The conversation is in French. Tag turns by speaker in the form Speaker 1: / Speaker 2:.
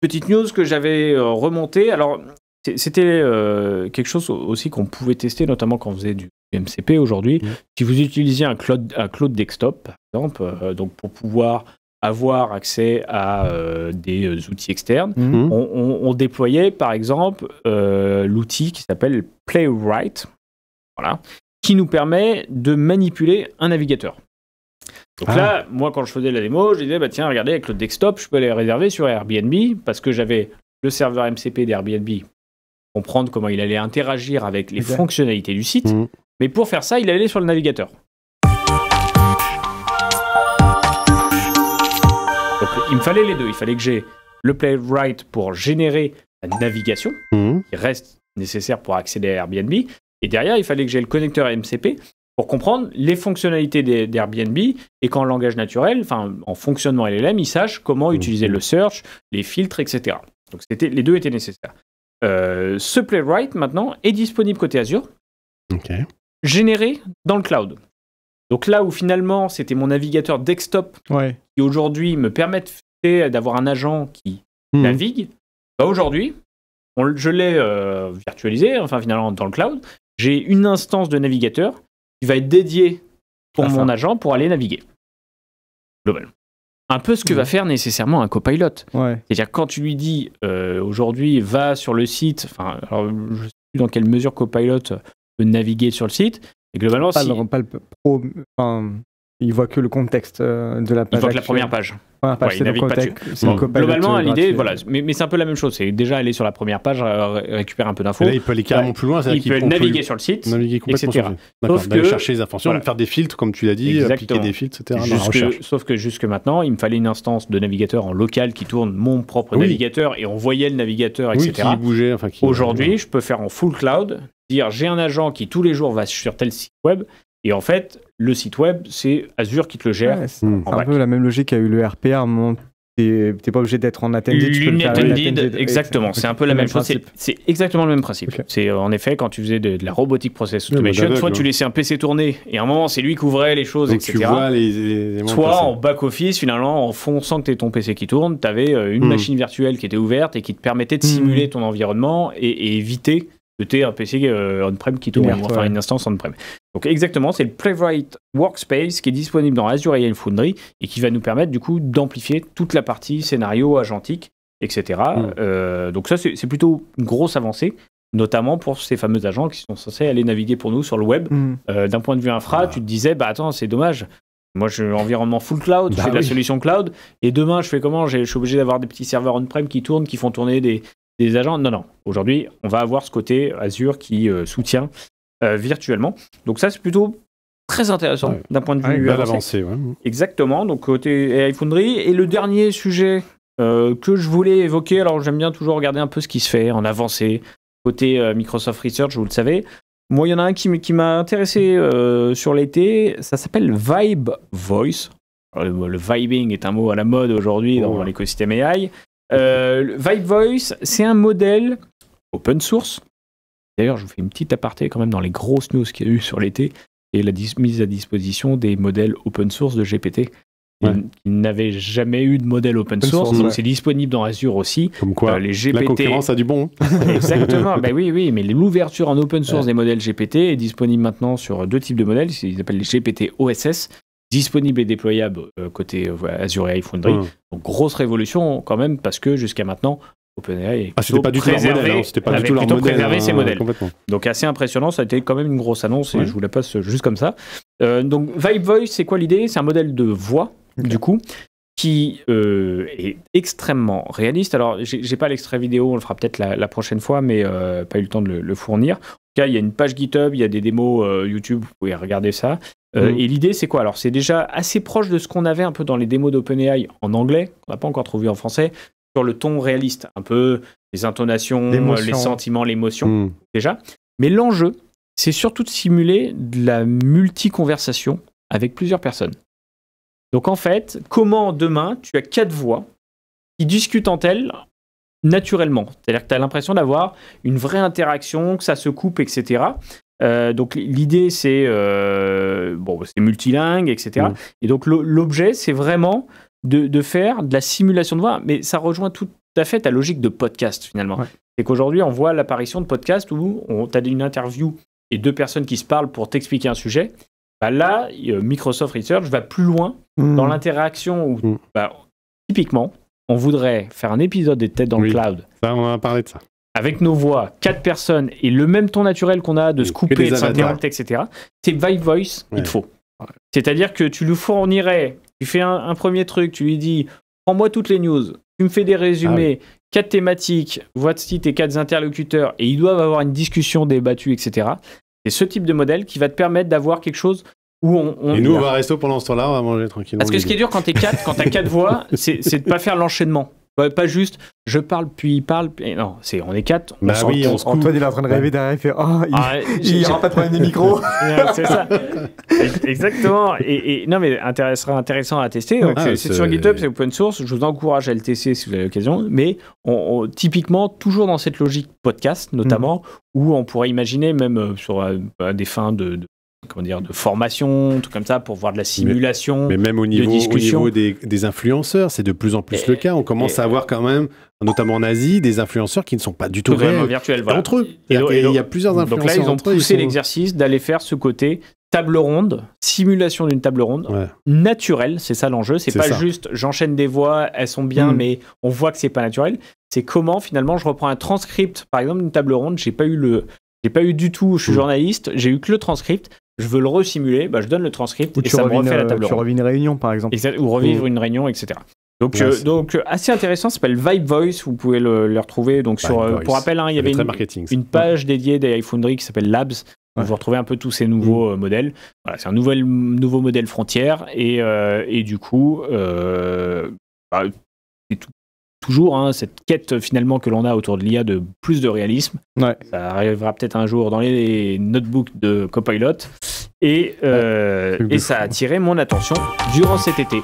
Speaker 1: petite news que j'avais remontée. Alors, c'était quelque chose aussi qu'on pouvait tester, notamment quand on faisait du MCP aujourd'hui. Si vous utilisiez un cloud desktop, par exemple, donc pour pouvoir avoir accès à des outils externes, on déployait, par exemple, l'outil qui s'appelle Playwright, voilà, qui nous permet de manipuler un navigateur. Donc là, moi, quand je faisais la démo, je disais, bah, tiens, regardez, avec le desktop, je peux les réserver sur Airbnb, parce que j'avais le serveur MCP d'Airbnb, comprendre comment il allait interagir avec les fonctionnalités du site. Mais pour faire ça, il allait sur le navigateur. Donc, il me fallait les deux. Il fallait que j'ai le Playwright pour générer la navigation, qui reste nécessaire pour accéder à Airbnb. Et derrière, il fallait que j'ai le connecteur MCP pour comprendre les fonctionnalités d'Airbnb et qu'en langage naturel, enfin en fonctionnement LLM, il sache comment utiliser le search, les filtres, etc. Donc les deux étaient nécessaires. Ce Playwright, maintenant, est disponible côté Azure, généré dans le cloud. Donc là où finalement, c'était mon navigateur desktop qui aujourd'hui me permet d'avoir un agent qui navigue, bah aujourd'hui, je l'ai virtualisé, enfin finalement dans le cloud, j'ai une instance de navigateur qui va être dédiée pour mon agent pour aller naviguer. Global. Un peu ce que va faire nécessairement un copilot. C'est-à-dire quand tu lui dis aujourd'hui va sur le site, alors je ne sais plus dans quelle mesure Copilot peut naviguer sur le site, et globalement
Speaker 2: il voit que le contexte de la page.
Speaker 1: Il voit que la première page.
Speaker 2: Il navigue pas dessus.
Speaker 1: Globalement, l'idée, voilà, mais c'est un peu la même chose. C'est déjà aller sur la première page, récupérer un peu d'infos.
Speaker 3: Là, il peut aller carrément plus loin.
Speaker 1: Il peut naviguer sur le site, etc.
Speaker 3: D'accord, d'aller chercher les informations, faire des filtres, comme tu l'as dit, appliquer des filtres, etc.
Speaker 1: Sauf que jusque maintenant, il me fallait une instance de navigateur en local qui tourne mon propre navigateur, et on voyait le navigateur, etc.
Speaker 3: Qui bougeait.
Speaker 1: Aujourd'hui, je peux faire en full cloud, dire j'ai un agent qui tous les jours va sur tel site web, et en fait, le site web, c'est Azure qui te le gère.
Speaker 2: C'est un peu la même logique qu'a eu le RPA. À un moment, t'es pas obligé d'être en attended.
Speaker 1: Exactement, c'est un peu la même chose. C'est exactement le même principe. C'est en effet, quand tu faisais de la robotic process automation, soit tu laissais un PC tourner, et à un moment, c'est lui qui ouvrait les choses, etc.
Speaker 3: Tu vois les
Speaker 1: soit en back-office, finalement, en fond, sans que tu aies ton PC qui tourne, tu avais une machine virtuelle qui était ouverte et qui te permettait de simuler ton environnement et éviter que tu aies un PC on-prem qui tourne, enfin une instance on-prem. Donc exactement, c'est le Playwright Workspace qui est disponible dans Azure AI Foundry et qui va nous permettre du coup d'amplifier toute la partie scénario, agentique, etc. Donc ça, c'est plutôt une grosse avancée, notamment pour ces fameux agents qui sont censés aller naviguer pour nous sur le web. D'un point de vue infra, tu te disais, bah attends, c'est dommage. Moi, je suis environnement full cloud, je fais de la solution cloud, et demain, je fais comment? Je suis obligé d'avoir des petits serveurs on-prem qui tournent, qui font tourner des agents. Non. Aujourd'hui, on va avoir ce côté Azure qui soutient virtuellement. Donc ça, c'est plutôt très intéressant d'un point de vue
Speaker 3: avancé.
Speaker 1: Exactement, donc côté AI Foundry. Et le dernier sujet que je voulais évoquer, alors j'aime bien toujours regarder un peu ce qui se fait en avancée, côté Microsoft Research, vous le savez. Moi, il y en a un qui m'a intéressé sur l'été, ça s'appelle Vibe Voice. Alors, le vibing est un mot à la mode aujourd'hui dans l'écosystème AI. Vibe Voice, c'est un modèle open source. D'ailleurs, je vous fais une petite aparté quand même dans les grosses news qu'il y a eu sur l'été et la mise à disposition des modèles open source de GPT. Il n'avait jamais eu de modèle open source, donc c'est disponible dans Azure aussi.
Speaker 3: Comme quoi,
Speaker 1: les GPT...
Speaker 3: la concurrence a du bon.
Speaker 1: Exactement, oui, mais l'ouverture en open source des modèles GPT est disponible maintenant sur deux types de modèles, ils appellent les GPT OSS, disponibles et déployables côté Azure AI Foundry. Donc grosse révolution quand même, parce que jusqu'à maintenant, OpenAI
Speaker 3: c'était pas du tout leur modèle, c'était pas du tout leur modèle,
Speaker 1: préservé ces modèles. Donc assez impressionnant, ça a été quand même une grosse annonce et je vous la passe juste comme ça. Donc Vibe Voice, c'est quoi l'idée? C'est un modèle de voix, du coup, qui est extrêmement réaliste. Alors j'ai pas l'extrait vidéo, on le fera peut-être la prochaine fois, mais pas eu le temps de le fournir. En tout cas, il y a une page GitHub, il y a des démos YouTube, vous pouvez regarder ça. Et l'idée, c'est quoi? Alors c'est déjà assez proche de ce qu'on avait un peu dans les démos d'OpenAI en anglais, qu'on n'a pas encore trouvé en français, sur le ton réaliste, un peu les intonations, les sentiments, l'émotion, déjà. Mais l'enjeu, c'est surtout de simuler de la multi-conversation avec plusieurs personnes. Donc en fait, comment demain, tu as 4 voix qui discutent entre elles naturellement. C'est-à-dire que tu as l'impression d'avoir une vraie interaction, que ça se coupe, etc. Donc l'idée, c'est multilingue, etc. Et donc l'objet, c'est vraiment de faire de la simulation de voix, mais ça rejoint tout tout à fait ta logique de podcast finalement. Ouais. C'est qu'aujourd'hui, on voit l'apparition de podcasts où tu as une interview et 2 personnes qui se parlent pour t'expliquer un sujet. Bah là, Microsoft Research va plus loin dans l'interaction où, typiquement, on voudrait faire un épisode des Têtes dans le Cloud.
Speaker 3: Ça, on va parler de ça.
Speaker 1: Avec nos voix, 4 personnes et le même ton naturel qu'on a de se couper, de s'interrompre, etc. C'est Vibe Voice, il te faut. C'est-à-dire que tu lui fournirais, tu fais un premier truc, tu lui dis prends-moi toutes les news, tu me fais des résumés, 4 thématiques, voici tes 4 interlocuteurs et ils doivent avoir une discussion débattue, etc. C'est ce type de modèle qui va te permettre d'avoir quelque chose où
Speaker 3: Et nous, on va rester pendant ce temps-là, on va manger tranquillement.
Speaker 1: Parce que ce qui est dur quand t'es 4, quand t'as 4 voix, c'est de pas faire l'enchaînement. Pas juste je parle puis il parle. Non, on est 4.
Speaker 2: Antoine il est en train de rêver derrière, il fait il n'y aura pas de problème des micros.
Speaker 1: C'est ça. Exactement. Et non, mais sera intéressant à tester. Donc, c'est sur GitHub, c'est open source. Je vous encourage à le tester si vous avez l'occasion. Mais typiquement, toujours dans cette logique podcast, notamment, où on pourrait imaginer même sur des fins de formation, tout comme ça, pour voir de la simulation.
Speaker 3: Mais même au niveau des influenceurs, c'est de plus en plus le cas. On commence à avoir quand même, notamment en Asie, des influenceurs qui ne sont pas du tout réels
Speaker 1: virtuels,
Speaker 3: entre eux. Il y a plusieurs influenceurs.
Speaker 1: Donc là, ils ont poussé l'exercice d'aller faire ce côté table ronde, simulation d'une table ronde, naturelle, c'est ça l'enjeu. C'est pas juste j'enchaîne des voix, elles sont bien, mais on voit que c'est pas naturel. C'est comment finalement je reprends un transcript, par exemple d'une table ronde, j'ai pas eu du tout, je suis journaliste, j'ai eu que le transcript. Je veux le resimuler, je donne le transcript et ça me refait la table ronde.
Speaker 2: Tu revis une réunion, par exemple.
Speaker 1: Ou revivre une réunion, etc. Donc assez intéressant, ça s'appelle Vibe Voice, vous pouvez le retrouver. Donc pour rappel, il y avait une page dédiée d'iFoundry qui s'appelle Labs, où vous retrouvez un peu tous ces nouveaux modèles. Voilà, c'est un nouveau modèle frontière, et du coup, c'est toujours cette quête finalement que l'on a autour de l'IA de plus de réalisme. Ça arrivera peut-être un jour dans les notebooks de Copilot et ça a attiré mon attention durant cet été.